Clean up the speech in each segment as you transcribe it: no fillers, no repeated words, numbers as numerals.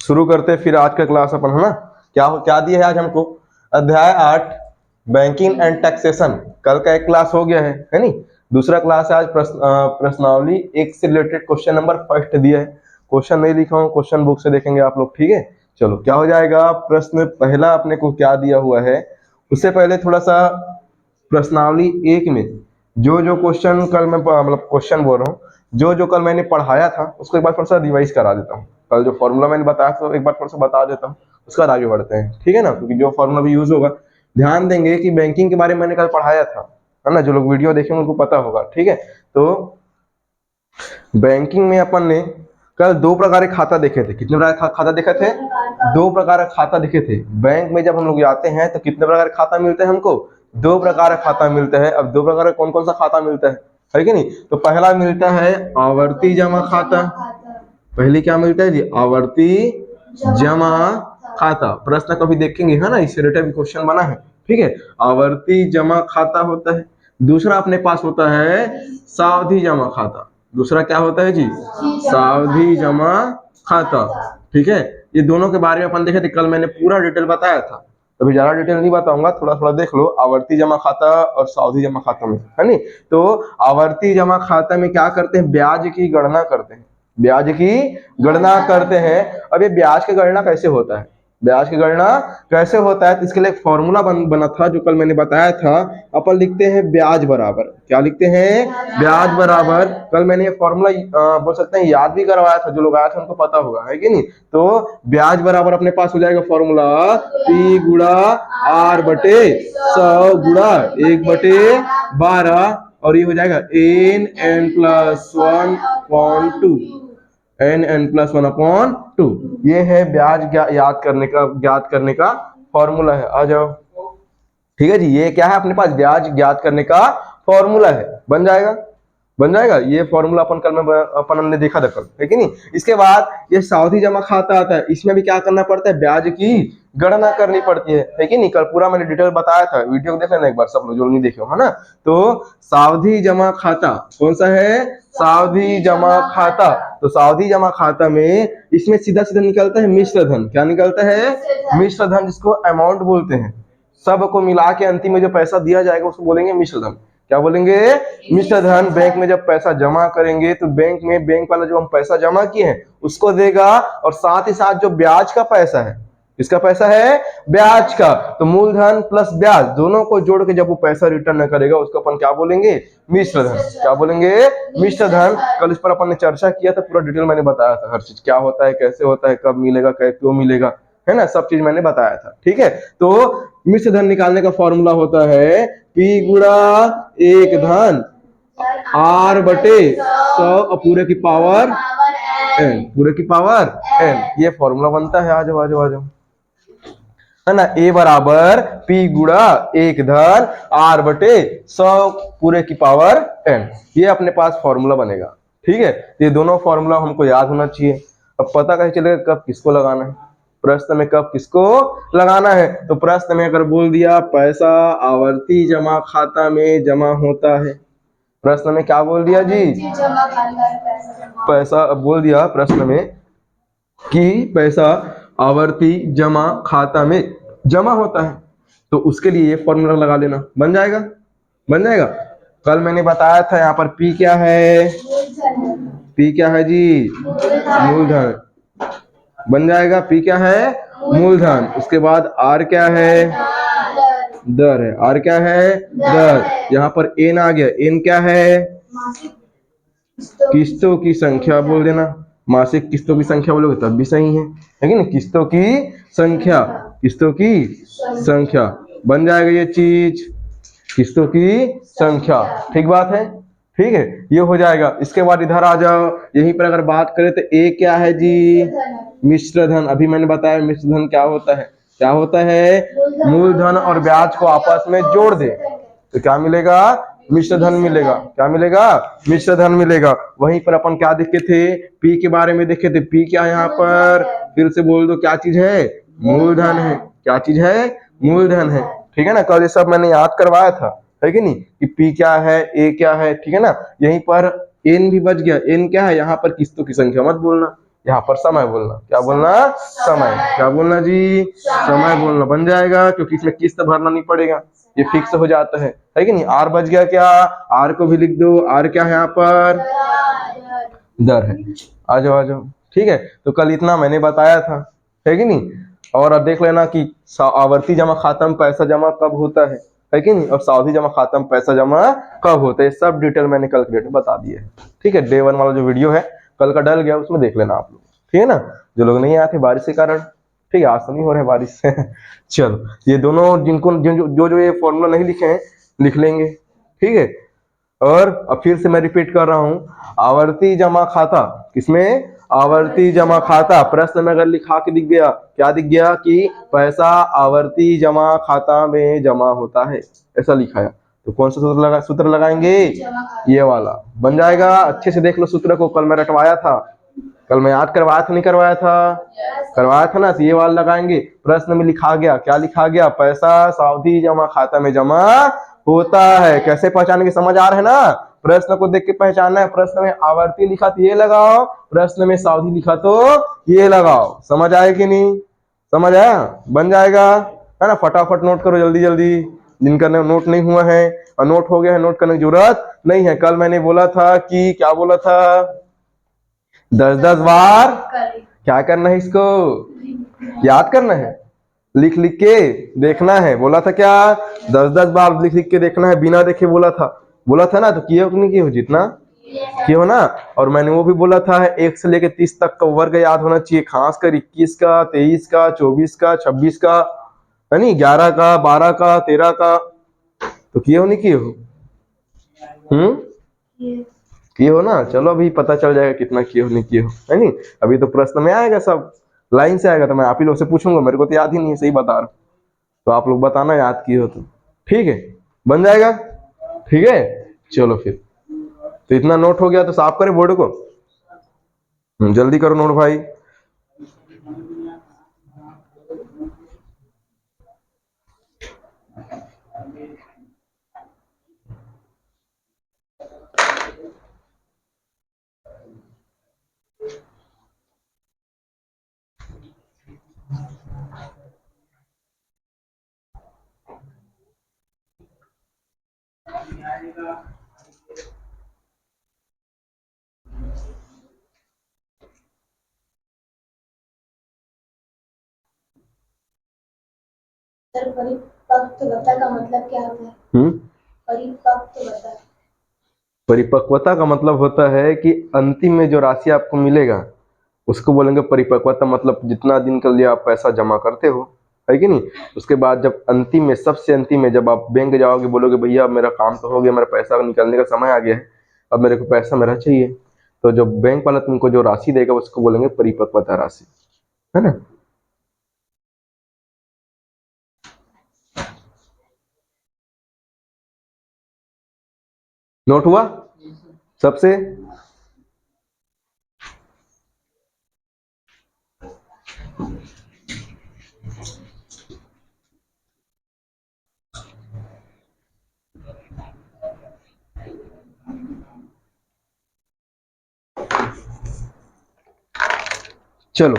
शुरू करते फिर आज का क्लास अपन, है ना। क्या क्या दिया है आज हमको? अध्याय 8 बैंकिंग एंड टैक्सेशन। कल का एक क्लास हो गया है नहीं। दूसरा क्लास है आज प्रश्नावली 1 से रिलेटेड क्वेश्चन नंबर फर्स्ट दिया है। क्वेश्चन नहीं लिखा हूँ, क्वेश्चन बुक से देखेंगे आप लोग, ठीक है। चलो क्या हो जाएगा, प्रश्न पहला अपने को क्या दिया हुआ है। उससे पहले थोड़ा सा प्रश्नावली 1 में जो जो क्वेश्चन कल मैं मतलब क्वेश्चन बोल रहा हूँ, जो जो कल मैंने पढ़ाया था उसको एक बार थोड़ा सा रिवाइज करा देता हूँ। कल जो फॉर्मूला मैंने बताया था एक बार थोड़ा सा बता देता हूँ, उसके बाद आगे बढ़ते हैं, ठीक है ना। क्योंकि जो फॉर्मूला भी यूज होगा, ध्यान देंगे कि बैंकिंग के बारे में मैंने कल पढ़ाया था, है ना। जो लोग वीडियो देखेंगे उनको पता होगा, ठीक है। तो बैंकिंग में अपन ने कल 2 प्रकार के खाता देखे थे। कितने प्रकार के खाता देखे थे? 2 प्रकार के खाता देखे थे। बैंक में जब हम लोग जाते हैं तो कितने प्रकार के खाता मिलते हैं हमको? 2 प्रकार का खाता मिलता है। अब 2 प्रकार का कौन कौन सा खाता मिलता है कि नहीं? तो पहला मिलता है आवर्ती जमा खाता। पहले क्या मिलता है जी? आवर्ती जमा खाता। प्रश्न कभी देखेंगे, है ना, इससे रिलेटेड क्वेश्चन बना है, ठीक है। आवर्ती जमा खाता होता है। दूसरा अपने पास होता है सावधि जमा खाता। दूसरा क्या होता है जी? सावधि जमा खाता, ठीक है। ये दोनों के बारे में अपन देखे थे कल, मैंने पूरा डिटेल बताया था। अभी ज्यादा डिटेल नहीं बताऊंगा, थोड़ा थोड़ा देख लो। आवर्ती जमा खाता और सावधि जमा खाता में, है नहीं। तो आवर्ती जमा खाता में क्या करते हैं? ब्याज की गणना करते हैं। ब्याज की गणना करते हैं। अब ये ब्याज की गणना कैसे होता है? ब्याज की गणना कैसे होता है? तो इसके लिए एक फॉर्मूला बना था जो कल मैंने बताया था। अपन लिखते हैं ब्याज बराबर, क्या लिखते हैं? ब्याज बराबर। कल मैंने ये फॉर्मूला बोल सकते हैं याद भी करवाया था, जो लोग आए थे उनको पता होगा, है कि नहीं। तो ब्याज बराबर अपने पास हो जाएगा फॉर्मूला P गुणा R बटे 100 गुणा 1/12, और ये हो जाएगा n+1/2। ये है ब्याज ज्ञात करने का फॉर्मूला है। आ जाओ, ठीक है जी। ये क्या है अपने पास? ब्याज ज्ञात करने का फॉर्मूला है। बन जाएगा, बन जाएगा। ये फॉर्मूला अपन कल में अपन हमने देखा था कल, है कि नहीं। इसके बाद ये सावधि जमा खाता आता है। इसमें भी क्या करना पड़ता है? ब्याज की गणना करनी पड़ती है कि नहीं। कल पूरा मैंने डिटेल बताया था, वीडियो को देख लेना एक बार सब लोग जो नहीं देखे हो, है ना। तो सावधि जमा खाता कौन सा है? सावधि जमा खाता। तो सावधि जमा खाता में इसमें सीधा सीधा निकलता है मिश्र धन। क्या निकलता है? मिश्र धन, जिसको अमाउंट बोलते हैं। सबको मिला के अंतिम में जो पैसा दिया जाएगा उसको बोलेंगे मिश्र धन। क्या बोलेंगे? मिश्र धन। बैंक में जब पैसा जमा करेंगे तो बैंक वाला जो हम पैसा जमा किए हैं उसको देगा, और साथ ही साथ जो ब्याज का पैसा है, इसका पैसा है ब्याज का, तो मूलधन प्लस ब्याज दोनों को जोड़ के जब वो पैसा रिटर्न करेगा उसको अपन क्या बोलेंगे? मिश्र धन। क्या बोलेंगे? मिश्र धन। कल इस पर अपन ने चर्चा किया था, पूरा डिटेल मैंने बताया था, हर चीज क्या होता है, कैसे होता है, कब मिलेगा, क्यों मिलेगा, है ना, सब चीज मैंने बताया था, ठीक है। तो मिश्र धन निकालने का फॉर्मूला होता है P गुणा 1 धन R बटे 100 पूरे की पावर n, पूरे की पावर n। ये फॉर्मूला बनता है। आ जाओ आ जाओ आ जाओ, है ना। A बराबर P गुणा 1 धन R बटे 100 पूरे की पावर n। ये अपने पास फॉर्मूला बनेगा, ठीक है। ये दोनों फॉर्मूला हमको याद होना चाहिए। अब पता कैसे चलेगा कब किसको लगाना है? प्रश्न में कब किसको लगाना है? तो प्रश्न में अगर बोल दिया पैसा आवर्ती जमा खाता में जमा होता है, प्रश्न में क्या बोल दिया जी? पैसा बोल दिया प्रश्न में कि पैसा आवर्ती जमा खाता में जमा होता है, तो उसके लिए ये फॉर्मूला लगा लेना। बन जाएगा, बन जाएगा। कल मैंने बताया था यहाँ पर P क्या है? P क्या है जी? मूलधन। बन जाएगा। P क्या है? मूलधन। उसके बाद R क्या है? दर है। R क्या है? दर। यहाँ पर N आ गया। N क्या है? किस्तों की संख्या बोल देना। मासिक किस्तों की संख्या बोलोगे तब भी सही है कि नहीं? किस्तों की संख्या, किस्तों की संख्या। बन जाएगा ये चीज, किस्तों की संख्या, ठीक बात है, ठीक है। ये हो जाएगा। इसके बाद इधर आ जाओ, यहीं पर अगर बात करें तो A क्या है जी? मिश्र धन। अभी मैंने बताया मिश्र धन क्या होता है। क्या होता है? मूलधन और ब्याज को आपस में जोड़ दे तो क्या मिलेगा? मिश्र धन मिलेगा। क्या मिलेगा? मिश्र धन मिलेगा। वहीं पर अपन क्या देखे थे? P के बारे में देखे थे। P क्या है यहाँ पर? फिर से बोल दो, क्या चीज है? मूलधन है। क्या चीज है? मूलधन है, ठीक है ना। कल ये सब मैंने याद करवाया था, है कि नहीं, कि P क्या है, A क्या है, ठीक है ना। यहीं पर N भी बच गया। N क्या है? यहाँ पर किस्तों की संख्या मत बोलना, यहाँ पर समय बोलना, क्या बोलना, समय, क्या बोलना जी, समय बोलना। बन जाएगा क्योंकि इसमें किस्त भरना नहीं पड़ेगा, ये फिक्स हो जाता है कि नहीं। आर बच गया क्या, आर को भी लिख दो, आर क्या है यहाँ पर, दर है। आ जाओ आ जाओ, ठीक है। तो कल इतना मैंने बताया था, है कि नहीं। और अब देख लेना कि आवर्ती जमा खाता में पैसा जमा कब होता है कि नहीं, और सावधि जमा खाता में पैसा जमा कब होता है, सब डिटेल मैंने कल के डेट में बता दिया है, ठीक है। डे 1 वाला जो वीडियो है कल का डल गया, उसमें देख लेना आप लोग, ठीक है ना। जो लोग नहीं आए थे बारिश के कारण, ठीक है, आज तो नहीं हो रहा है बारिश से चलो, ये दोनों जिनको जो जो ये फॉर्मूला नहीं लिखे हैं लिख लेंगे, ठीक है। और अब फिर से मैं रिपीट कर रहा हूं, आवर्ती जमा खाता किसमें, आवर्ती जमा खाता। प्रश्न में अगर लिखा के दिख गया, क्या दिख गया कि पैसा आवर्ती जमा खाता में जमा होता है, ऐसा लिखा है, तो कौन सा सूत्र लगाएंगे, ये वाला बन जाएगा। अच्छे से देख लो सूत्र को, कल मैं रटवाया था, कल मैं याद करवाया था नहीं करवाया था, करवाया था ना। तो ये वाला लगाएंगे, प्रश्न में लिखा गया, क्या लिखा गया, पैसा सावधि जमा खाता में जमा होता है। कैसे पहचानेंगे, समझ आ रहा है ना, प्रश्न को देख के पहचानना है। प्रश्न में आवर्ती लिखा तो ये लगाओ, प्रश्न में सावधि लिखा तो ये लगाओ। समझ आए कि नहीं, समझ आया, बन जाएगा, है ना। फटाफट नोट करो जल्दी जल्दी, जिनका नोट नहीं हुआ है और नोट हो गया है, नोट करने की जरूरत नहीं है। कल मैंने बोला था कि, क्या बोला था, 10-10 बार क्या करना है, इसको याद करना है, लिख लिख के देखना है। बोला था क्या, 10-10 बार लिख लिख के देखना है, बिना देखे बोला था ना। तो किए हो कि नहीं किए हो, जितना किए हो ना। और मैंने वो भी बोला था 1 से लेकर 30 तक का वर्ग याद होना चाहिए, खासकर 21 का, 23 का, 24 का, 26 का, है नहीं, 11 का, 12 का, 13 का। तो किए हो नहीं किए हो, किए हो ना। चलो अभी पता चल जाएगा कितना किए हो नहीं किए हो, है नहीं। अभी तो प्रश्न में आएगा, सब लाइन से आएगा, तो मैं आप ही लोग से पूछूंगा, मेरे को तो याद ही नहीं है, सही बता रहा हूं। तो आप लोग बताना याद किए हो तो, ठीक है, बन जाएगा, ठीक है। चलो फिर, तो इतना नोट हो गया तो साफ करें बोर्ड को, जल्दी करो नोट भाई। सर परिपक्वता का मतलब क्या होता है, परिपक्वता, परिपक्वता का मतलब होता है कि अंतिम में जो राशि आपको मिलेगा उसको बोलेंगे परिपक्वता। मतलब जितना दिन के लिए आप पैसा जमा करते हो, है कि नहीं, उसके बाद जब अंतिम में, सबसे अंतिम में जब आप बैंक जाओगे, बोलोगे भैया मेरा काम तो हो गया, मेरा पैसा निकलने का समय आ गया है, अब मेरे को पैसा मेरा चाहिए, तो जो बैंक वाला तुमको जो राशि देगा उसको बोलेंगे परिपक्वता राशि, है ना। नोट हुआ सबसे, चलो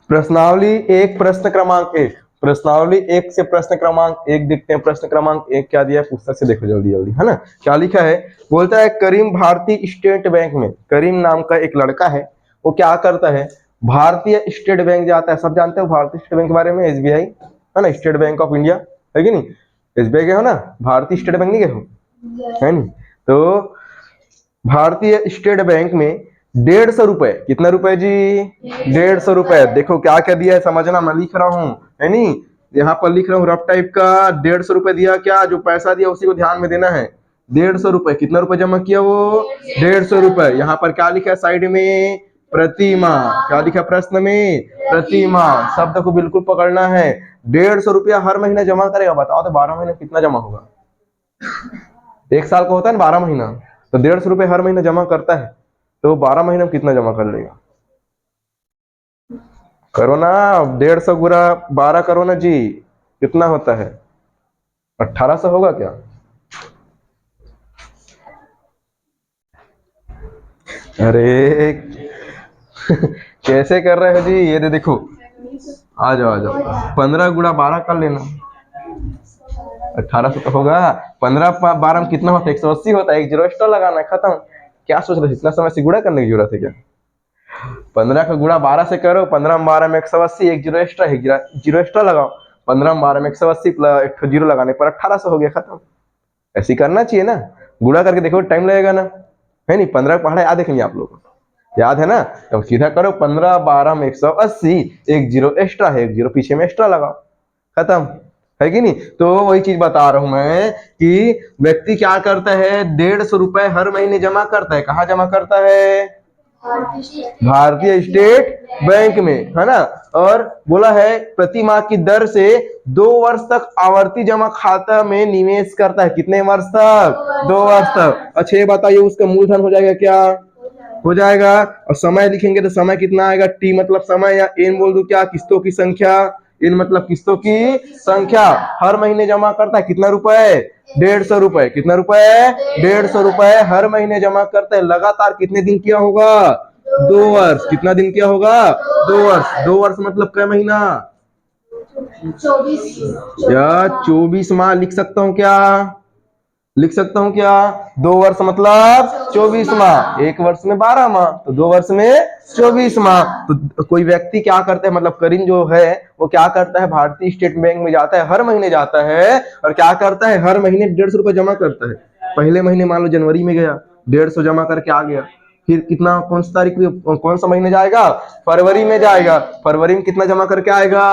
प्रश्नावली 1 प्रश्न क्रमांक 1, प्रश्नावली 1 से प्रश्न क्रमांक 1 देखते हैं। प्रश्न क्रमांक 1 क्या दिया है, पुस्तक से देखो जल्दी जल्दी, है ना। क्या लिखा है, बोलता है करीम भारतीय स्टेट बैंक में, करीम नाम का एक लड़का है, वो क्या करता है, भारतीय स्टेट बैंक जाता है। सब जानते हो भारतीय स्टेट बैंक के बारे में, SBI, है ना, स्टेट बैंक ऑफ इंडिया, है कि नहीं। SBI गए हो ना, भारतीय स्टेट बैंक नहीं गए हो, है नहीं। तो भारतीय स्टेट बैंक में 150 रुपए, कितना रुपए जी, 150 रुपए। देखो क्या क्या दिया है समझना, मैं लिख रहा हूँ, है नहीं, यहाँ पर लिख रहा हूँ रफ टाइप का। 150 रुपए दिया, क्या जो पैसा दिया उसी को ध्यान में देना है। 150 रुपए, कितना रुपए जमा किया वो, 150 रुपए। यहाँ पर क्या लिखा है साइड में, प्रतिमा, क्या लिखा प्रश्न में, प्रतिमा। शब्द को बिल्कुल पकड़ना है। 150 रुपया हर महीने जमा करेगा, बताओ तो 12 महीने कितना जमा होगा। 1 साल का होता है ना 12 महीना, तो 150 रुपए हर महीने जमा करता है, तो 12 महीने में कितना जमा कर लेगा, करो ना। 150 गुना 12 करो ना जी, कितना होता है, 1800 होगा क्या। अरे कैसे कर रहे हो जी? ये देखो, आ जाओ आ जाओ। 15 गुणा 12 कर लेना, 1800 तो होगा। 15 12 में कितना होता है? 180 होता है। एक जीरो एक्स्ट्रा लगाना है, खत्म। क्या सोच रहे हो? इतना समय से गुणा करने की जरूरत है क्या? 15 का गुणा 12 से करो, 15 में 12 में 180, एक जीरो एक्स्ट्रा है, जीरो एक्स्ट्रा लगाओ। 15 में 12 में 180 प्लस एक जीरो लगाने पर 1800 हो गया, खत्म। ऐसे ही करना चाहिए ना, गुणा करके देखो, टाइम लगेगा ना, है नहीं? 15 पढ़ा याद देखेंगे आप लोग, याद है ना? तो सीधा करो, 15 12 में 180, एक जीरो एक्स्ट्रा है, एक जीरो पीछे में एक्स्ट्रा लगाओ, खत्म, है कि नहीं? तो वही चीज बता रहा हूं मैं कि व्यक्ति क्या करता है, 150 रुपए हर महीने जमा करता है। कहाँ जमा करता है? भारतीय स्टेट बैंक में, है ना? और बोला है प्रति माह की दर से 2 वर्ष तक आवर्ती जमा खाता में निवेश करता है। कितने वर्ष तक? 2 वर्ष तक। अच्छा ये बताइए, उसका मूलधन हो जाएगा क्या? हो जाएगा। और समय लिखेंगे तो समय कितना आएगा? टी मतलब समय, या एन बोल दूं क्या? किस्तों की संख्या। इन मतलब किस्तों की संख्या। हर महीने जमा करता है कितना रुपए? 150 रुपए। कितना रुपए? 150 रुपए हर महीने जमा करता है। लगातार कितने दिन किया होगा? 2 वर्ष। कितना दिन किया होगा? 2 वर्ष। 2 वर्ष मतलब क्या महीना? 24 या 24 माह लिख सकता हूँ क्या? लिख सकता हूँ क्या? 2 वर्ष मतलब 24 माह। 1 वर्ष में 12 माह, तो 2 वर्ष में 24 माह। तो कोई व्यक्ति क्या करता है, मतलब करीम जो है वो क्या करता है, भारतीय स्टेट बैंक में जाता है, हर महीने जाता है और क्या करता है, हर महीने 150 रुपए जमा करता है। पहले महीने मान लो जनवरी में गया, 150 जमा करके आ गया। फिर कितना, कौन सी तारीख में, कौन सा महीने जाएगा? फरवरी में जाएगा। फरवरी में कितना जमा करके आएगा?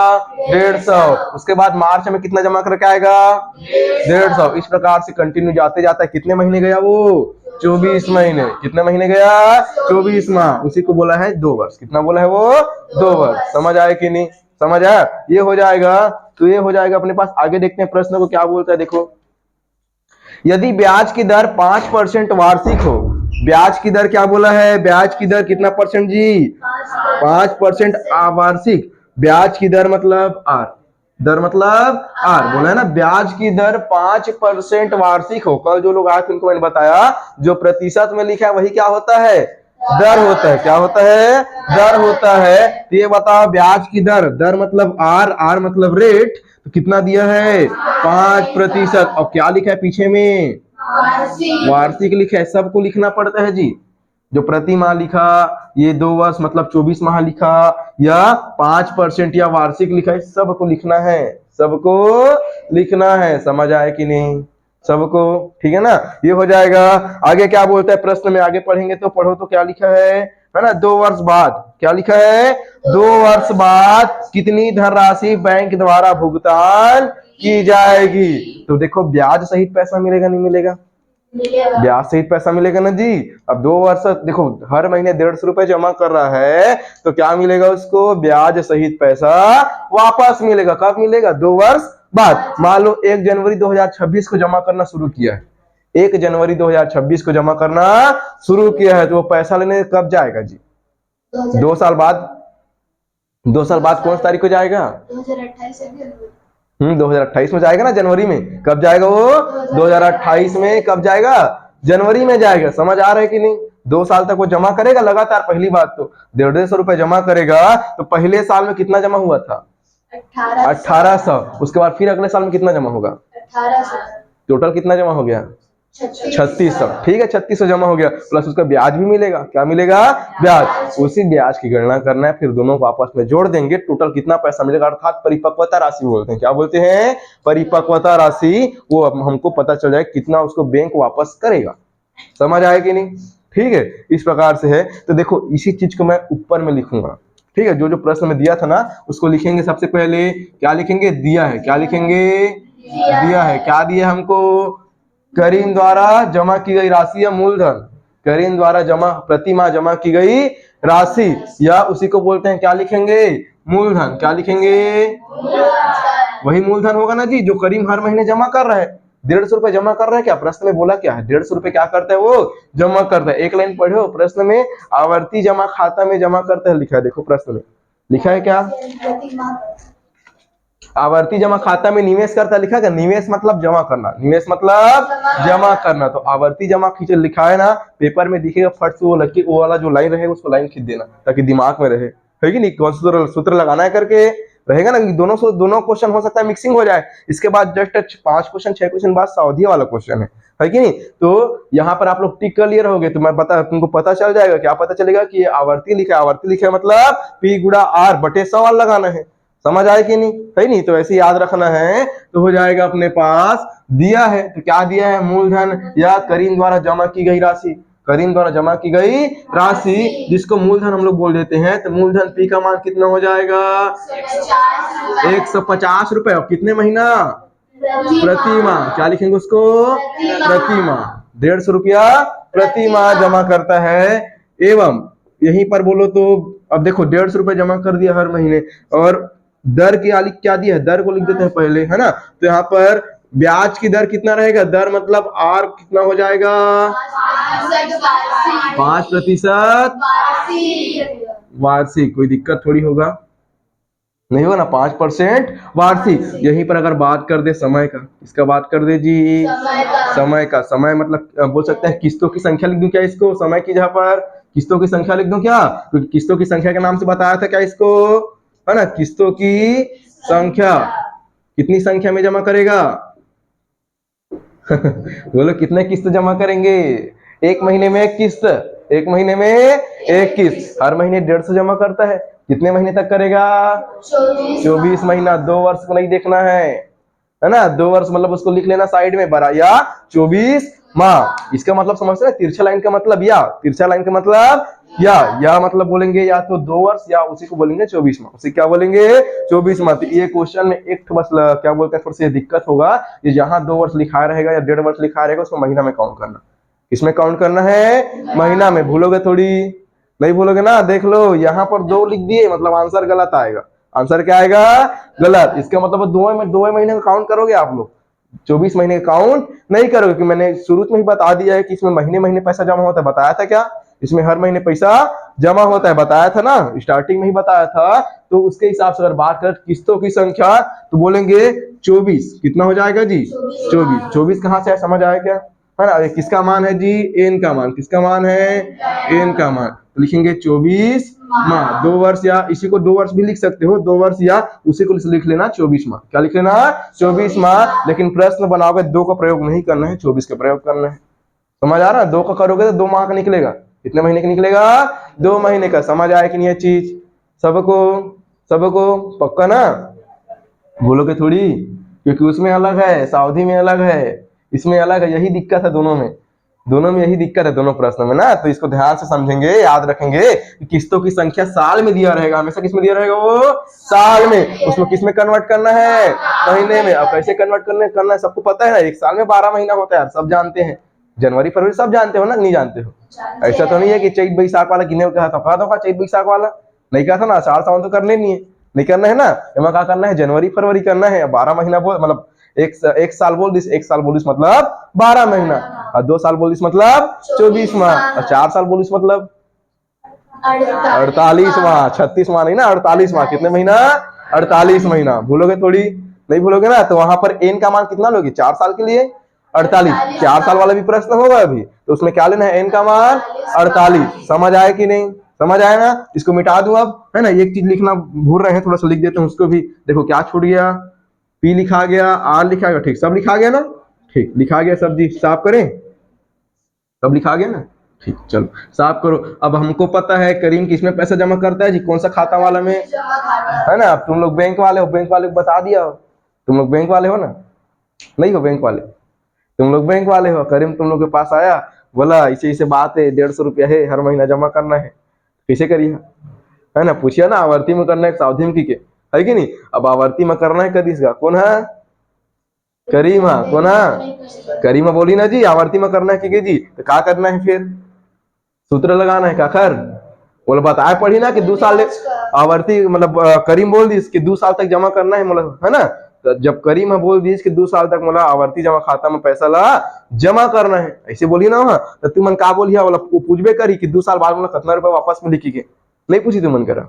150। उसके बाद मार्च में कितना जमा करके आएगा? 150। इस प्रकार से कंटिन्यू जाते जाता है। कितने महीने गया वो? 24 महीने। कितने महीने गया? 24 माह। उसी को बोला है 2 वर्ष। कितना बोला है वो? 2 वर्ष। समझ आए कि नहीं? समझ आया? ये हो जाएगा। तो ये हो जाएगा अपने पास। आगे देखते हैं प्रश्न को क्या बोलता है, देखो। यदि ब्याज की दर 5% वार्षिक हो, ब्याज की दर क्या बोला है? ब्याज की दर कितना परसेंट जी? 5% वार्षिक। ब्याज की दर मतलब आर, दर मतलब आर, बोला है ना। ब्याज की दर 5% वार्षिक हो। कल जो लोग आए थे उनको मैंने बताया, जो प्रतिशत में लिखा है वही क्या होता है? दर होता है। क्या होता है? दर होता है। तो ये बताओ, ब्याज की दर, दर मतलब आर, आर मतलब रेट, तो कितना दिया है? 5%। और क्या लिखा है पीछे में? वार्षिक लिखा है। सबको लिखना पड़ता है जी। जो प्रति माह लिखा, ये 2 वर्ष मतलब 24 माह लिखा, या 5% या वार्षिक लिखा है, सबको लिखना है। सबको लिखना है। समझ आए कि नहीं सबको? ठीक है ना? ये हो जाएगा। आगे क्या बोलता है प्रश्न में, आगे पढ़ेंगे तो पढ़ो। तो क्या लिखा है ना? 2 वर्ष बाद क्या लिखा है? 2 वर्ष बाद कितनी धनराशि बैंक द्वारा भुगतान की जाएगी? तो देखो, ब्याज सहित पैसा मिलेगा नहीं मिलेगा? ब्याज सहित पैसा मिलेगा ना जी। अब 2 वर्ष देखो, हर महीने 150 रुपए जमा कर रहा है, तो क्या मिलेगा उसको? ब्याज सहित पैसा वापस मिलेगा। कब मिलेगा? 2 वर्ष बाद। मान लो 1 जनवरी 2026 को जमा करना शुरू किया है, 1 जनवरी 2026 को जमा करना शुरू किया है, तो वो पैसा लेने कब जाएगा जी? 2 साल बाद। 2 साल बाद कौन सी तारीख को जाएगा? 2028 में जाएगा ना, जनवरी में। कब जाएगा वो? 2028 में। कब जाएगा? जनवरी में जाएगा। समझ आ रहा है कि नहीं? 2 साल तक वो जमा करेगा लगातार। पहली बात तो 150 रुपए जमा करेगा, तो पहले साल में कितना जमा हुआ था? 1800। उसके बाद फिर अगले साल में कितना जमा होगा? 1800। टोटल कितना जमा हो गया? 3600। ठीक है, 3600 जमा हो गया, प्लस उसका ब्याज भी मिलेगा। क्या मिलेगा? ब्याज। उसी ब्याज की गणना करना है, फिर दोनों को आपस में जोड़ देंगे, टोटल कितना पैसा मिलेगा, अर्थात परिपक्वता राशि बोलते हैं। क्या बोलते हैं? परिपक्वता राशि। वो हमको पता चल जाए कितना उसको बैंक वापस करेगा। समझ आए कि नहीं? ठीक है, इस प्रकार से है। तो देखो, इसी चीज को मैं ऊपर में लिखूंगा। ठीक है, जो जो प्रश्न में दिया था ना उसको लिखेंगे। सबसे पहले क्या लिखेंगे? दिया है। क्या लिखेंगे? दिया है। क्या दिया हमको? करीम द्वारा जमा की गई राशि या मूलधन। करीम द्वारा जमा, प्रति माह जमा की गई राशि, या उसी को बोलते हैं, क्या लिखेंगे? मूलधन। क्या लिखेंगे? वही मूलधन होगा ना जी, जो करीम हर महीने जमा कर रहा है। 150 रुपए जमा कर रहा है। क्या प्रश्न में बोला क्या है? 150 रुपए क्या करता है वो? जमा करता है। एक लाइन पढ़ो प्रश्न में, आवर्ती जमा खाता में जमा करता है लिखा है। देखो प्रश्न में लिखा है क्या? आवर्ती जमा खाता में निवेश करता लिखा है। निवेश मतलब जमा करना, निवेश मतलब जमा करना। तो आवर्ती जमा खींच लिखा है ना, पेपर में दिखेगा फट से वो लड़की, वो वाला जो लाइन रहे उसको लाइन खींच देना ताकि दिमाग में रहे। है कि नहीं, कौन सा सूत्र लगाना है करके रहेगा ना कि दोनों क्वेश्चन हो सकता है मिक्सिंग हो जाए। इसके बाद जस्ट 5 क्वेश्चन 6 क्वेश्चन बाद सावधि वाला क्वेश्चन है कि नहीं। तो यहाँ पर आप लोग टिक कर लिए रहोगे तो मैं तुमको पता चल जाएगा, क्या पता चलेगा कि आवर्ती लिखा है, आवर्ती लिखा है मतलब P गुणा R बटे 100 लगाना है। समझ आए कि नहीं, है नहीं। तो ऐसे याद रखना है तो हो जाएगा अपने पास दिया है, तो क्या दिया है, मूलधन या करीम द्वारा जमा की गई राशि, करीम द्वारा जमा की गई राशि जिसको मूलधन हम लोग बोल देते हैं। तो मूलधन P का मान कितना हो जाएगा 150 रुपए। और कितने महीना, प्रति माह। क्या लिखेंगे उसको, प्रति माह। 150 रुपया प्रति माह जमा करता है। एवं यहीं पर बोलो तो अब देखो 150 रुपए जमा कर दिया हर महीने, और दर की आलिक क्या दिया है, दर को लिख देते हैं पहले, है ना। तो यहाँ पर ब्याज की दर कितना रहेगा, दर मतलब R कितना हो जाएगा 5% वार्षिक। कोई दिक्कत थोड़ी होगा, नहीं होगा ना, 5% वार्षिक। यहीं पर अगर बात कर दे समय का, इसका बात कर दे जी समय का, समय मतलब बोल सकते हैं किस्तों की संख्या लिख दूं क्या इसको, समय की जगह पर किस्तों की संख्या लिख दूं क्या, क्योंकि किस्तों की संख्या के नाम से बताया था क्या इसको, है ना। किस्तों की संख्या कितनी संख्या में जमा करेगा बोलो कितने किस्त जमा करेंगे, एक महीने में एक किस्त, एक महीने में एक किस्त, हर महीने 150 जमा करता है। कितने महीने तक करेगा 24 महीना। 2 वर्ष को नहीं देखना है ना, 2 वर्ष मतलब उसको लिख लेना साइड में बड़ा, या 24 माह। इसका मतलब समझते हैं, तिरछा लाइन का मतलब या, तिरछा लाइन का मतलब या मतलब बोलेंगे या तो 2 वर्ष या उसी को बोलेंगे 24 माह, उसे क्या बोलेंगे 24 माह। तो ये क्वेश्चन में एक बस क्या बोलते हैं, थोड़ी सी दिक्कत होगा, ये जहां 2 वर्ष लिखा रहेगा या 1.5 वर्ष लिखा रहेगा उसको महीना में काउंट करना, इसमें काउंट करना है महीना में। भूलोगे थोड़ी, नहीं भूलोगे ना। देख लो यहाँ पर 2 लिख दिए मतलब आंसर गलत आएगा, आंसर क्या आएगा गलत। इसका मतलब 2 महीने का काउंट करोगे आप लोग, 24 महीने का काउंट नहीं करोगे, क्योंकि मैंने शुरू में ही बता दिया है कि इसमें महीने महीने पैसा जमा होता है। बताया था क्या, इसमें हर महीने पैसा जमा होता है, बताया था ना, स्टार्टिंग में ही बताया था। तो उसके हिसाब से अगर बात करें किस्तों की संख्या तो बोलेंगे 24। कितना हो जाएगा जी 24। 24 कहां से है समझ आया क्या, है ना। किसका मान है जी एन का मान, किसका मान है एन का मान। तो लिखेंगे 24 माह, 2 वर्ष, या इसी को 2 वर्ष भी लिख सकते हो, 2 वर्ष, या उसी को लिख लेना 24 माह। क्या लिख लेना 24 माह। लेकिन प्रश्न बनाओगे 2 का प्रयोग नहीं करना है, 24 का प्रयोग करना है। समझ आ रहा है, 2 का करोगे तो 2 माह का निकलेगा, कितने महीने का निकलेगा 2 महीने का। समझ आया कि नहीं है चीज सबको, सबको पक्का ना, बोलोगे थोड़ी, क्योंकि उसमें अलग है, सावधि में अलग है, इसमें अलग है। यही दिक्कत है दोनों में, दोनों में यही दिक्कत है दोनों प्रश्नों में ना। तो इसको ध्यान से समझेंगे, याद रखेंगे कि किस्तों की संख्या साल में दिया रहेगा, हमेशा किस में दिया रहेगा, वो साल में। उसको किस में कन्वर्ट करना है, महीने में। अब कैसे कन्वर्ट करना है सबको पता है ना, एक साल में 12 महीना होता है यार, सब जानते हैं। जनवरी फरवरी सब जानते हो ना, नहीं जानते हो, ऐसा तो नहीं है कि चैत बैसाख वाला गिने कहा था, कहा था चैत बैसाख वाला नहीं कहा था ना, आषाढ़ सावन तो करने नहीं है, नहीं करना है ना। एमा क्या करना है, जनवरी फरवरी करना है। 12 महीना बोल मतलब एक साल बोल दिस, एक साल बोलिस मतलब 12 महीना, और 2 साल बोलिस मतलब 24 माह, और 4 साल बोलिस मतलब 48 माह, 36 माह नहीं ना, 48 माह। कितने महीना 48 महीना। भूलोगे थोड़ी, नहीं भूलोगे ना। तो वहां पर एन का मान कितना लोगे 4 साल के लिए 48, 4 साल वाला भी प्रश्न होगा अभी, तो उसमें क्या लेना है एन का मान 48। समझ आया कि नहीं, समझ आया ना। इसको मिटा दूं अब, है ना। एक चीज लिखना भूल रहे हैं, थोड़ा सा लिख देते हैं उसको भी। देखो क्या छूट गया, पी लिखा गया, आर लिखा गया, ठीक सब लिखा गया ना, ठीक लिखा गया सब जी। साफ करें, सब लिखा गया ना, ठीक चलो साफ करो। अब हमको पता है करीम किसमें पैसा जमा करता है जी, कौन सा खाता वाला में, है ना। अब तुम लोग बैंक वाले हो, बैंक वाले को बता दिया हो, तुम लोग बैंक वाले हो ना, नहीं हो बैंक वाले, तुम लोग बैंक वाले हो। करीम तुम लोग के पास आया, बोला ऐसे ऐसे बात है, 150 रुपया है, हर महीना जमा करना है, कैसे करिए, है ना। पूछिए ना, आवर्ती में करना है सावधि में की है कि नहीं। अब आवर्ती में करना है कदीस का, कौन है करीमा, कौन है करीमा बोली ना जी, आवर्ती में करना है कि जी। तो क्या करना है फिर, सूत्र लगाना है, क्या कर बोले बताया पढ़ी ना कि 2 साल आवर्ती मतलब करीम बोल दी कि 2 साल तक जमा करना है, मतलब है ना। तो जब करीम बोल दी कि 2 साल तक मतलब आवर्ती जमा खाता में पैसा ला जमा करना है, ऐसे बोली ना वहां। तो तू मन का बोलिया, बोला पूछबे करी कि 2 साल बाद मतलब कितना रुपया वापस में लिखी के, नहीं पूछी तू मन करा,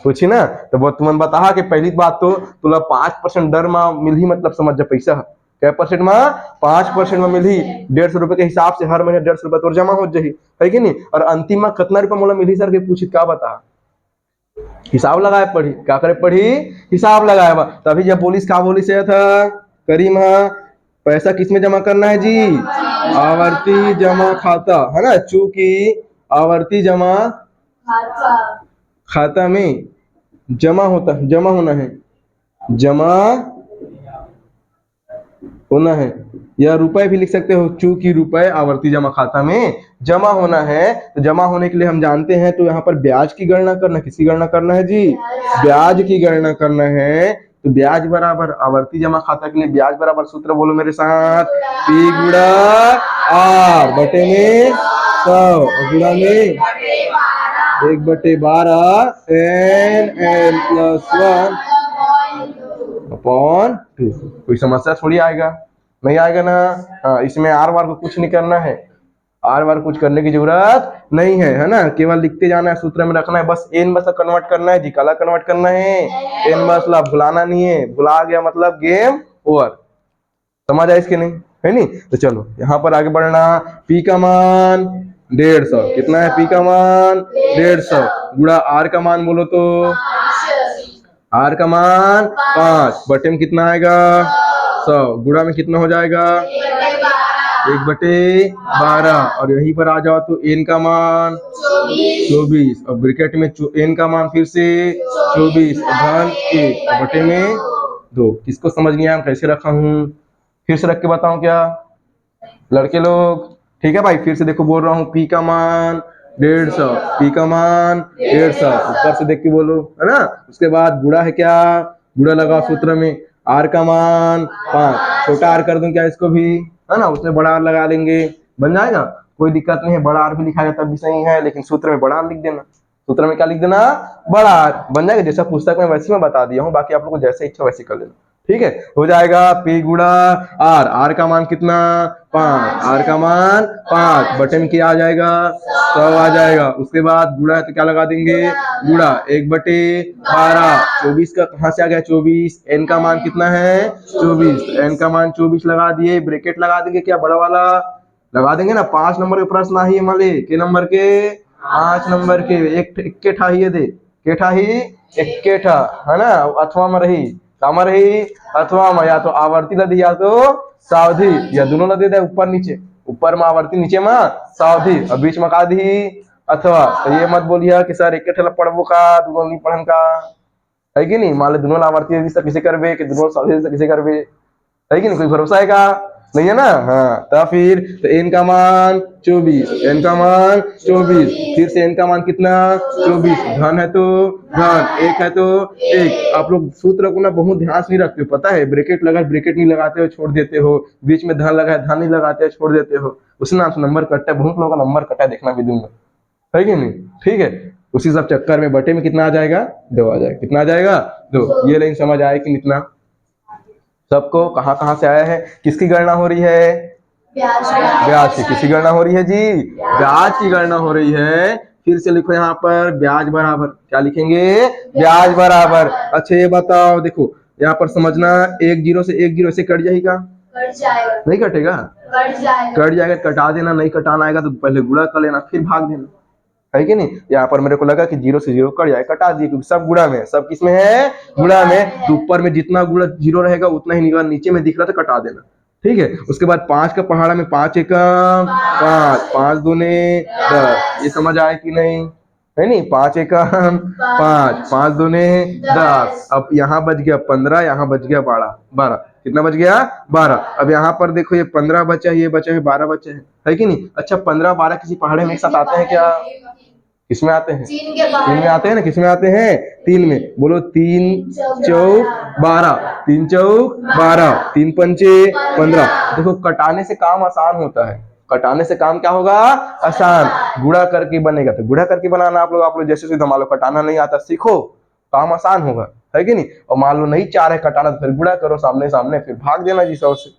पूछी ना। तो वो तुमन बता कि पहली बात तो तुला 5% दर में मिल ही, मतलब समझ जा पैसा क्या परसेंट में 5% में मिल ही, 150 रुपए के हिसाब से हर महीने 150 रुपए तो जमा हो जाही, है कि नहीं। और अंतिम में कितना रुपया मोला मिली सर के पूछी, क्या बता हिसाब लगाए पढ़ी, क्या करे पढ़ी, हिसाब लगाए बा। तभी जब पुलिस का बोली से था करीम हाँ पैसा किस में जमा करना है जी, आवर्ती जमा खाता है ना, चूंकि आवर्ती जमा खाता खाता में जमा होना है, जमा होना है, या रुपए भी लिख सकते हो, चूंकि रुपए आवर्ती जमा खाता में जमा होना है। तो जमा होने के लिए हम जानते हैं, तो यहाँ पर ब्याज की गणना करना, किसकी गणना करना है जी, ब्याज की गणना करना है। तो ब्याज बराबर आवर्ती जमा खाता के लिए ब्याज बराबर सूत्र बोलो मेरे साथ, पी गुणा आर बटे में 100 गुणा में 1/12 n प्लस 1 अपॉन 2। कोई समस्या थोड़ी आएगा, नहीं आएगा ना। हाँ, इसमें आर बार को कुछ नहीं करना है, आर बार कुछ करने की जरूरत नहीं है ना, केवल लिखते जाना है, सूत्र में रखना है, बस एन बस कन्वर्ट करना है जी, काला कन्वर्ट करना है, एन बस ला भुलाना नहीं है, भुला गया मतलब गेम ओवर। समझ आया इसके नहीं, है नहीं। तो चलो यहाँ पर आगे बढ़ना, पी का मान 150, कितना है पी का मान 150 गुणा आर का मान बोलो तो, आर का मान 5 बटे में कितना आएगा 100 गुणा में कितना हो जाएगा 1/12, और यहीं पर आ जाओ तो एन का मान 24 और ब्रैकेट में एन का मान फिर से 24 धन 1 और बटे में 2। किसको समझ नहीं आया कैसे रखा हूँ, फिर से रख के बताऊं क्या लड़के लोग, ठीक है भाई। फिर से देखो बोल रहा हूँ, पी का मान 150, पी का मान 150 ऊपर से देख के बोलो है ना। उसके बाद गुणा है क्या, गुणा लगाओ सूत्र में, आर का मान 5, छोटा आर कर दूं क्या इसको भी, है ना, उसमें बड़ा आर लगा लेंगे, बन जाएगा, कोई दिक्कत नहीं है। बड़ा आर भी लिखा जाता भी सही है, लेकिन सूत्र में बड़ा आर लिख देना, सूत्र में क्या लिख देना, बड़ा आर, बन जाएगा। जैसा पुस्तक में वैसे मैं बता दिया हूँ, बाकी आप लोग को जैसे इच्छा वैसे कर लेना, ठीक है। हो जाएगा पी गुणा आर, आर का मान कितना 5, आर का मान 5 बटे में क्या आ जाएगा 100 आ जाएगा। उसके बाद गुणा है तो क्या लगा देंगे, गुणा 1/12, 24 का कहां से आ गया 24, एन का मान कितना है 24, एन का मान 24 लगा दिए, ब्रैकेट लगा देंगे क्या बड़ा वाला लगा देंगे ना। 5 नंबर के प्रश्न आई हमारे के नंबर के 5 नंबर के, एक ठा ही दे के ठा ही एक ठा है ना, अथवा में रही कामा रही अथवा में, या तो आवर्ती लदी या तो सावधि, या दोनों लदे दे, ऊपर नीचे, ऊपर में आवर्ती नीचे में सावधि और बीच में का दी अथवा। तो ये मत बोलिए कि सर एक ठेला पढ़बो का दोनों नहीं पढ़न का, है कि नहीं। मान लो दोनों आवर्ती यदि किसे करबे कि दोनों सावधि किसे करबे, है कि नहीं, कोई भरोसा है का नहीं है ना। हाँ तो फिर तो एन का मान 24, एन का मान 24, फिर से एन का मान कितना 24, धन है तो धन, एक है तो एक। आप लोग सूत्र को ना बहुत ध्यान से नहीं रखते हो, पता है, ब्रैकेट लगा ब्रैकेट नहीं लगाते हो छोड़ देते हो, बीच में धन लगा धन नहीं लगाते हो छोड़ देते हो, उसी नाम से नंबर कटता है, बहुत लोगों का नंबर कटा है, देखना भी दूंगा, है कि नहीं, ठीक है। उसी सब चक्कर में बटे में कितना आ जाएगा 2 आ जाएगा, कितना आ जाएगा 2। ये लाइन समझ आए कि इतना सबको, कहाँ कहाँ से आया है, किसकी गणना हो रही है, ब्याज की, किसकी गणना हो रही है जी, ब्याज की गणना हो रही है। फिर से लिखो यहाँ पर ब्याज बराबर, क्या लिखेंगे ब्याज बराबर। अच्छा ये बताओ, देखो यहाँ पर समझना, 1 0 से 1 0 से कट जाएगा, नहीं कटेगा, कट जाएगा, कटा देना, नहीं कटाना आएगा तो पहले गुणा कर लेना फिर भाग देना, है कि नहीं। यहाँ पर मेरे को लगा कि 0 से 0 कट जाए, कटा दिए, क्योंकि सब गुणा में, सब किस में है गुणा में, तो ऊपर में जितना गुणा 0 रहेगा उतना ही निकाल, नीचे में दिख रहा था कटा देना, ठीक है। उसके बाद 5 का पहाड़ा में 5 एकम 5, 5 दूने 10, ये समझ आए कि नहीं, है नहीं, 5 एकम 5, 5 दूने 10। अब यहाँ बच गया 15, यहाँ बच गया 12, कितना बच गया 12। अब यहाँ पर देखो ये 15 बचा है, ये बचा है 12 बचे है कि नहीं। अच्छा 15 12 किसी पहाड़े में एक साथ आते हैं क्या, किसमें आते हैं, 3 में आते हैं ना, किसमें आते हैं 3 में, बोलो 3 चौक 12, 3 चौक 12, 3 पंचे 15। देखो कटाने से काम आसान होता है, कटाने से काम क्या होगा आसान, गुणा करके बनेगा तो गुणा करके बनाना, आप लोग जैसे सीधा, मान लो कटाना नहीं आता सीखो, काम आसान होगा, है कि नहीं। और मान लो नहीं चाह रहे कटाना तो फिर गुणा करो सामने सामने, फिर भाग देना जी 100 से,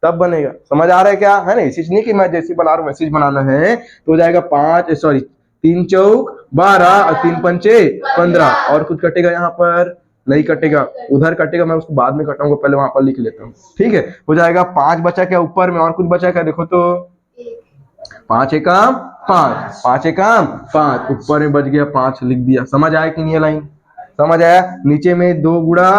तब बनेगा। समझ आ रहा है क्या, है ना। इसी नहीं कि मैं जैसी बना रहा हूँ वैसे बनाना है, तो हो जाएगा 3 चौक 12 और 3 पंचे 15, और कुछ कटेगा यहाँ पर नहीं कटेगा, उधर कटेगा, मैं उसको बाद में कटाऊंगा, पहले वहां पर लिख लेता हूँ, ठीक है। हो जाएगा 5 बचा क्या ऊपर में, और कुछ बचा क्या देखो तो 5 एकम 5, 5 एकम 5, ऊपर में बच गया 5, लिख दिया। समझ आया कि नहीं ये लाइन? समझ आया? नीचे में 2 गुणा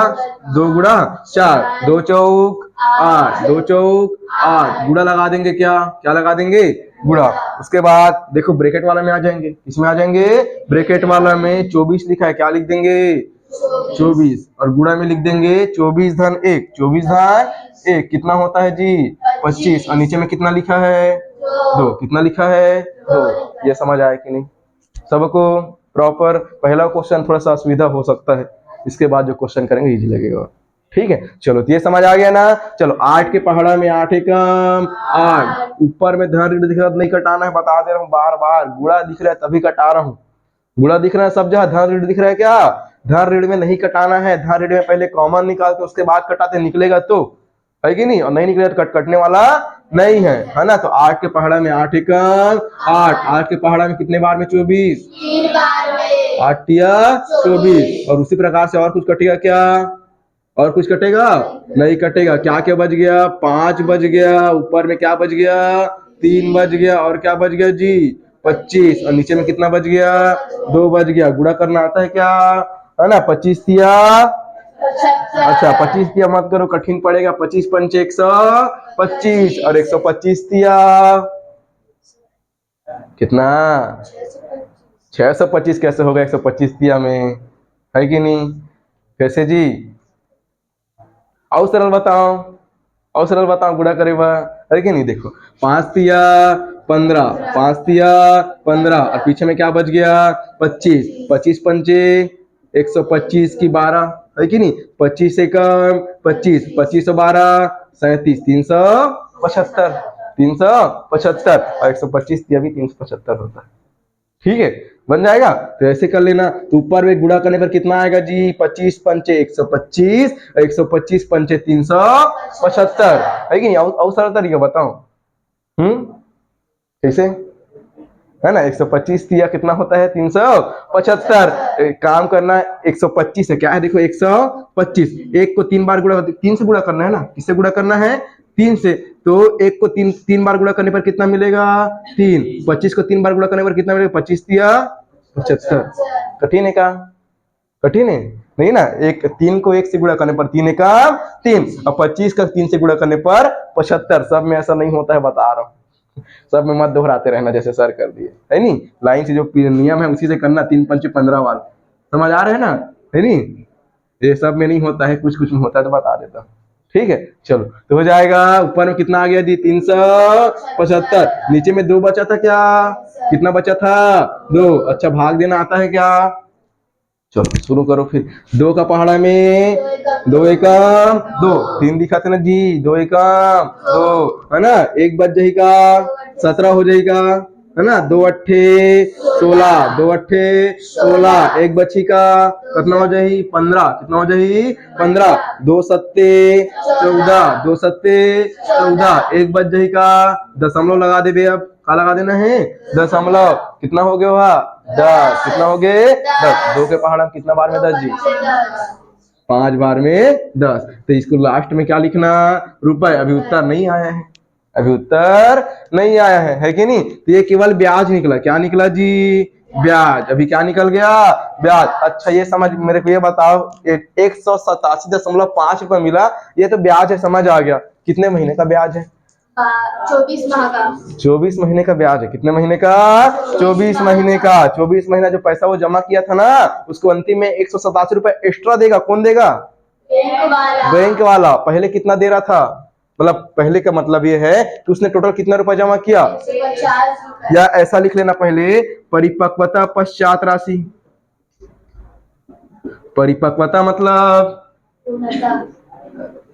4, 2 चौक 8, 2 चौक 8, गुणा लगा देंगे। क्या क्या लगा देंगे? गुणा। उसके बाद देखो ब्रैकेट वाला में आ जाएंगे। किसमें आ जाएंगे? ब्रैकेट वाला में 24 लिखा है, क्या लिख देंगे? 24, और गुणा में लिख देंगे 24 धन 1, 24 धन 1 कितना होता है जी? 25, और नीचे में कितना लिखा है? 2, कितना लिखा है? 2। ये समझ आया कि नहीं सबको? प्रॉपर। पहला क्वेश्चन थोड़ा सा असुविधा हो सकता है, इसके बाद जो क्वेश्चन करेंगे इजी लगेगा। ठीक है, चलो तो ये समझ आ गया ना। चलो 8 के पहाड़ा में 8 एकम 8, ऊपर में धन ऋण दिख रहा नहीं कटाना है, बता दे रहा हूँ बार बार। गुणा दिख रहा है तभी कटा रहा हूँ, गुणा दिख रहा है सब जगह, धन ऋण दिख रहा है क्या? धन ऋण में नहीं कटाना है, धन ऋण में पहले कॉमन निकालते उसके बाद कटाते, निकलेगा तो, है कि नहीं? और नहीं निकलेगा तो कटने वाला नहीं है ना। तो 8 के पहाड़ा में 8 एकम 8, 8 के पहाड़ा में कितने बार में? 24, 3 बार में 8 या 24। और उसी प्रकार से और कुछ कटेगा क्या? और कुछ कटेगा? नहीं कटेगा। क्या क्या बच गया? 5 बच गया, ऊपर में क्या बच गया? 3 बच गया, और क्या बच गया जी? 25, और नीचे में कितना बच गया? 2 बच गया। गुणा करना आता है क्या? है ना। 25 तिया, अच्छा 25 तिया मत करो, कठिन पड़ेगा। 25 पंचे 125, और 125 तिया कितना? 625 कैसे होगा 125 तिया में? है कि नहीं? कैसे जी? और सरल बताओ, और सरल बताओ, गुणा करेगा है कि नहीं? देखो 5 तिया 15, 5 तिया 15, और पीछे में क्या बच गया? 25, 25 पंचे 125 की 12, है कि नहीं? 25 एकम 25, 25 और 12 37, 375, 375, और 125 तिया भी 375 होता है। ठीक है, बन जाएगा। तो ऐसे कर लेना। तो ऊपर में गुणा करने पर कितना आएगा जी? 25 पंचे 125, 125 पंचे 375, है कि नहीं? और सारा तरीका बताओ। कैसे है ना? 125 दिया कितना होता है? 375। काम करना 125 है, क्या है देखो 125, एक को 3 बार गुणा, 3 से गुणा करना है ना। किससे गुणा करना है? 3 से। तो एक को 3 बार गुणा करने पर कितना मिलेगा? 3। 25 को 3 बार गुणा करने पर कितना मिलेगा? 25 दिया 75। कठिन है क्या? कठिन है नहीं ना। 3 को 1 से गुणा करने पर 3 एकम 3, और 25 का 3 से गुणा करने पर 75। सब में ऐसा नहीं होता है, बता रहा हूँ। सब में मत दोहराते रहना जैसे सर कर दिए, है नहीं। लाइन से जो नियम है उसी से करना। 3 पंचे 15 वाला समझ आ रहे हैं ना, है नहीं? ये सब में नहीं होता है, कुछ कुछ में होता है, तो बता देता हूँ। ठीक है, चलो तो हो जाएगा। ऊपर में कितना आ गया जी? 375। नीचे में 2 बचा था क्या? कितना बचा था? 2। अच्छा, भाग देना आता है क्या? चलो शुरू करो फिर। 2 का पहाड़ा में 2 एकम 2, 3 दिखाते ना जी। 2 एकम 2, है ना। 1 बच जाएगा 17 हो जाएगा, है ना। 2 अट्ठे 16, 2 अट्ठे 16, 1 बची का कितना हो जाए? 15। कितना हो जाए? 15। 2 सत्ते 14, 2 सत्ते 14, 1 बच जाएगा। दशमलव लगा दे बे। अब क्या लगा देना है? दशमलव। कितना हो गया वहा? 10। कितना हो गए? 10। 2 के पहाड़ा कितना बार में? 10 जी। 5 बार में 10। तो इसको लास्ट में क्या लिखना? रुपए। अभी उत्तर नहीं आया है, अभी उत्तर नहीं आया है कि नहीं? तो ये केवल ब्याज निकला। क्या निकला जी? ब्याज। अभी क्या निकल गया? ब्याज। अच्छा ये समझ, मेरे को ये बताओ, 187.5 रुपए मिला, ये तो ब्याज है, समझ आ गया। कितने महीने का ब्याज है? 24 माह का। 24 महीने का ब्याज है। कितने महीने का? 24 महीने का। 24 महीना जो पैसा वो जमा किया था ना, उसको अंतिम में 187 रुपए एक्स्ट्रा देगा। कौन देगा? बैंक वाला। बैंक वाला। पहले कितना दे रहा था? मतलब पहले का मतलब ये है कि उसने टोटल कितना रुपया जमा किया? 150। या ऐसा लिख लेना पहले, परिपक्वता पश्चात राशि। परिपक्वता मतलब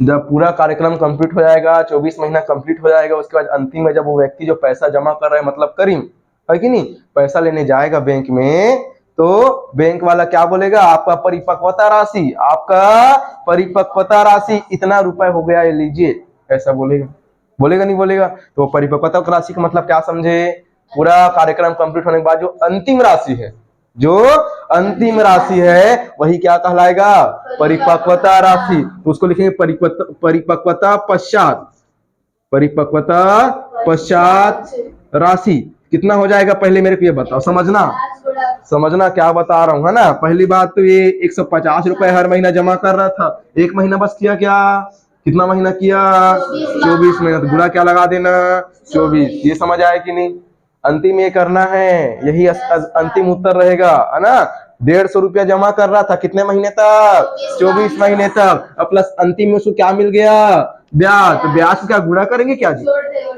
जब पूरा कार्यक्रम कंप्लीट हो जाएगा, 24 महीना कंप्लीट हो जाएगा, उसके बाद अंतिम में जब वो व्यक्ति जो पैसा जमा कर रहा है, मतलब करीम, है कि नहीं, पैसा लेने जाएगा बैंक में, तो बैंक वाला क्या बोलेगा? आपका परिपक्वता राशि, आपका परिपक्वता राशि इतना रुपए हो गया, ये लीजिए, ऐसा बोलेगा। बोलेगा नहीं बोलेगा? तो परिपक्वता राशि का मतलब क्या समझे? पूरा कार्यक्रम कंप्लीट होने के बाद जो अंतिम राशि है, जो अंतिम राशि है वही क्या कहलाएगा? परिपक्वता राशि। तो उसको लिखेंगे परिपक्वता पश्चात, परिपक्वता पश्चात राशि। कितना हो जाएगा पहले मेरे को ये बताओ, समझना ब्याज गुणा समझना क्या बता रहा हूँ, है ना। पहली बात तो ये 150 रुपए हर महीना जमा कर रहा था, एक महीना बस किया क्या, कितना महीना किया, 24 महीना, तो गुणा क्या लगा देना, 24। ये समझ आया कि नहीं। अंतिम ये करना है, यही अंतिम उत्तर रहेगा, है ना। 150 रुपया जमा कर रहा था कितने महीने तक, 24 महीने तक। अब प्लस अंतिम में उसको क्या मिल गया, ब्याज। तो ब्याज को क्या गुणा करेंगे क्या जी,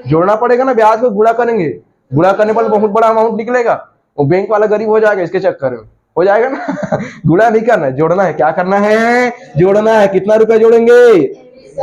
जोड़ना पड़ेगा ना, ब्याज को गुणा करेंगे, गुणा करने पर बहुत बड़ा अमाउंट निकलेगा, वो बैंक वाला गरीब हो जाएगा इसके चक्कर में, हो जाएगा ना। गुणा नहीं करना है, जोड़ना है। क्या करना है, जोड़ना है। कितना रुपए जोड़ेंगे,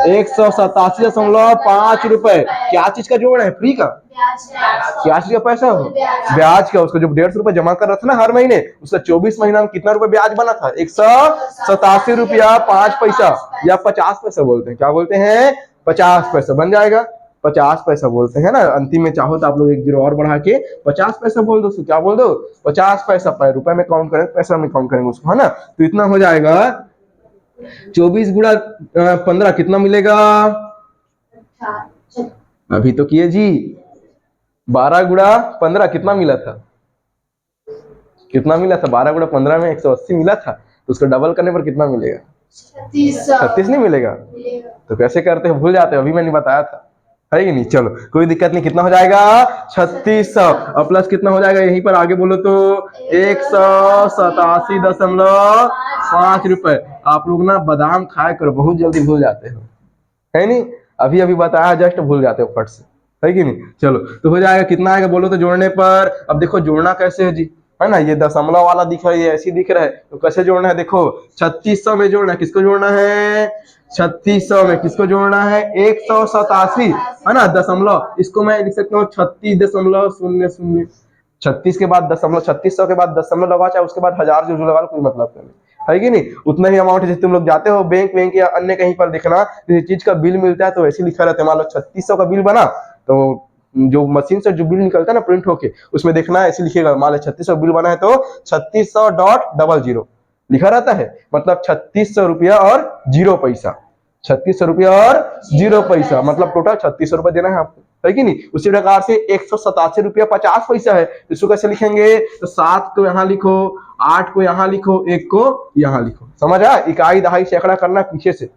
187.5 रुपए। क्या चीज का जोड़ है, फ्री का, क्या चीज का पैसा हो, ब्याज का। उसको जो 150 रुपए जमा कर रहा था ना हर महीने, उसका 24 महीना में कितना रुपए ब्याज बना था, 187 रुपया 5 पैसा, या 50 पैसा बोलते हैं, क्या बोलते हैं, 50 पैसा बन जाएगा। 50 पैसा बोलते हैं ना। अंतिम में चाहो तो आप लोग एक जीरो और बढ़ा के 50 पैसा बोल दो, क्या बोल दो, 50 पैसा। रुपए में काउंट करेंगे, पैसा में काउंट करेंगे उसको, है ना। तो इतना हो जाएगा। 24 गुणा 15 कितना मिलेगा, अभी तो किए जी। 12 गुणा 15 कितना मिला था, कितना मिला था, 12 गुणा 15 में 180 मिला था, तो उसको डबल करने पर कितना मिलेगा, 36 नहीं मिलेगा। तो कैसे करते हो, भूल जाते हो, अभी मैंने बताया था, है कि नहीं। चलो कोई दिक्कत नहीं, कितना हो जाएगा, 3600, और प्लस कितना हो जाएगा, यहीं पर आगे बोलो तो 187.5 रुपए। आप लोग ना बादाम खाया करो, बहुत जल्दी भूल जाते हो, है नहीं। अभी अभी बताया जस्ट, भूल जाते हो फट से, है कि नहीं। चलो तो हो जाएगा, कितना आएगा बोलो तो जोड़ने पर। अब देखो जोड़ना कैसे है जी, है ना। ये दशमलव वाला दिख रहा है, ये ऐसी दिख रहा है, तो कैसे जोड़ना है, देखो 3600 में जोड़ना है, किसको जोड़ना है, 3600 में किसको जोड़ना है, 187, है ना, दशमलव। इसको मैं लिख सकता हूँ 36.00। 36 के बाद दशमलव, 3600 के बाद दशमलव लगा, चाहे उसके बाद हजार जो लगा, कोई मतलब नहीं, है कि नहीं। उतना ही अमाउंट है। जैसे तुम लोग जाते हो बैंक या अन्य कहीं पर देखना, किसी चीज का बिल मिलता है तो वैसे लिखा रहता है। मान लो 3600 का बिल बना, तो जो मशीन से जो बिल निकलता है ना प्रिंट होके, उसमें देखना ऐसे लिखेगा, मान लो 3600 बिल बना है तो 3600.00 लिखा रहता है, मतलब 3600 रुपया और 0 पैसा, 3600 रुपया और 0 पैसा, मतलब टोटल 3600 रुपया देना है आपको, है कि नहीं। उसी प्रकार से 187 रुपया 50 पैसा है, इसको कैसे लिखेंगे, तो 7 को यहाँ लिखो, 8 को यहाँ लिखो, 1 को यहाँ लिखो, समझ आया। इकाई दहाई सैकड़ा करना पीछे से,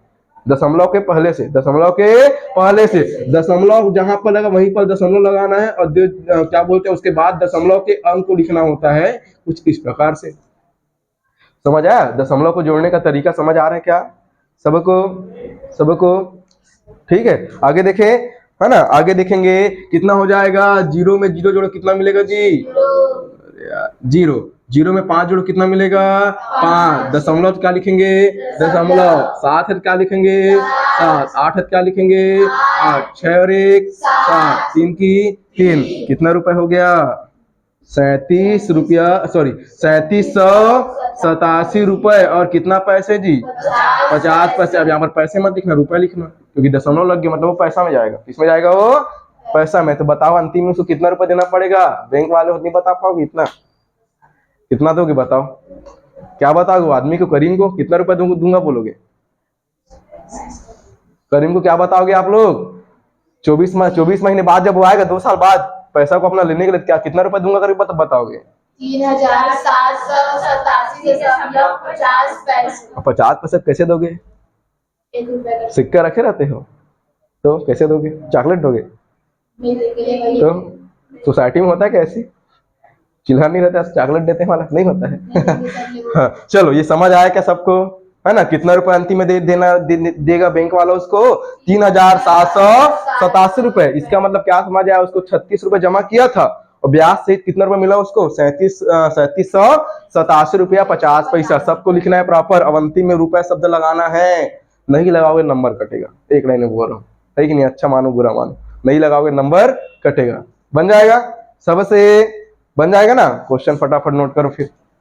दशमलव के पहले से, दशमलव के पहले से, दशमलव जहां पर लगा वहीं पर दशमलव लगाना है, और क्या बोलते हैं उसके बाद दशमलव के अंक को लिखना होता है, कुछ इस प्रकार से, समझ आया। दशमलव को जोड़ने का तरीका समझ आ रहा है क्या सबको, सबको, ठीक है। आगे देखें, है ना, आगे देखेंगे कितना हो जाएगा। 0 में 0 जोड़ो कितना मिलेगा जी, 0। 0 में 5 जोड़ो कितना मिलेगा, 5। दशमलव क्या लिखेंगे, दशमलव। 7 है क्या लिखेंगे, 7। 8 है क्या लिखेंगे, 8। 6 और 1 7, 3 की 3, कितना रुपए हो गया, 37 रुपया, सॉरी 3787 रुपए और कितना पैसे जी, 50 पैसे। अब यहाँ पर पैसे मत लिखना, रुपए लिखना, क्योंकि दशमलव लग गया, मतलब वो पैसा में जाएगा, किसमें जाएगा, वो पैसा में। तो बताओ अंतिम में उसको कितना रुपए देना पड़ेगा, बैंक वाले नहीं बता पाओगे, इतना कितना दोगे बताओ, क्या बताओगे आदमी को, करीम को कितना रुपए दूंगा बोलोगे, करीम को क्या बताओगे आप लोग। 24 महीने बाद जब वो आएगा, 2 साल बाद पैसा को अपना लेने के लिए, क्या कितना रुपए दूंगा करीब बताओगे, 3787.50 पैसा कैसे दोगे, 1 रुपए का सिक्का रखे रहते हो तो कैसे दोगे, चॉकलेट दोगे, तो सोसाइटी में होता है कैसी, चिल्ला नहीं रहता चॉकलेट देते वाला नहीं होता है। हाँ, चलो ये समझ आया क्या सबको, है ना। कितना रुपए अंतिम में देगा बैंक वाला उसको, 3787 रुपए। इसका मतलब क्या समझ आया, उसको 36 रुपए जमा किया था और ब्याज सहित कितना रुपए मिला उसको, 3787 रुपया 50 पैसा। सबको लिखना है प्रॉपर। अब अंतिम में रुपए शब्द लगाना है, नहीं लगाओगे नंबर कटेगा, एक लाइन में बोल रहा हूँ, है कि नहीं। अच्छा मानो बुरा मानो, नहीं लगाओगे नंबर कटेगा। बन जाएगा सबसे, बन जाएगा ना। क्वेश्चन फटाफट नोट करो फिर।